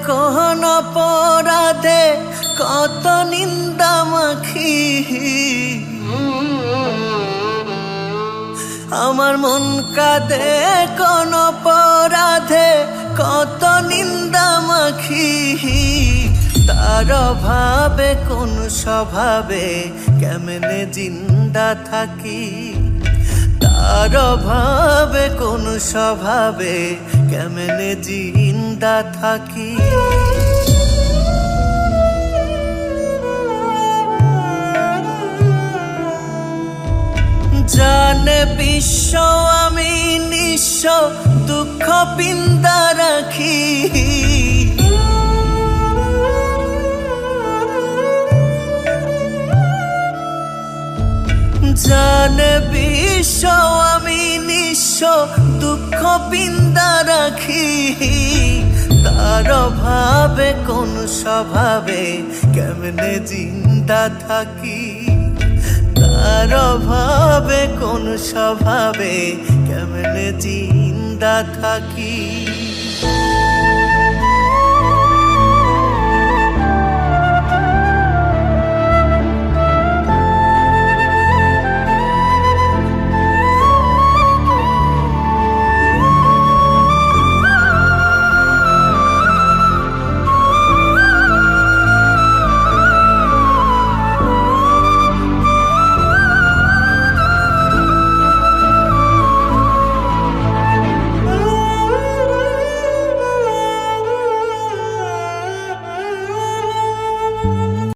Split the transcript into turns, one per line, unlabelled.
কোন অপরাধে কত নিন্দা মাখি, আমার মন কাঁদে কোন অপরাধে কত নিন্দা মাখি। তার অভাবে কোন স্বভাবে কেমনে জিন্দা থাকি, তার অভাবে কোন স্বভাবে কেমনে জিন্দা থাকি। জানে বিশ্ব আমি নিঃস্ব দুঃখ পিন্দা রাখি, জানে বিশ্ব আমি নিঃস্ব দুঃখ পিন্দা রাখি। তার অভাবে কোন স্বভাবে কেমনে জিন্দা থাকি, তার অভাবে কোন স্বভাবে কেমনে জিন্দা থাকি।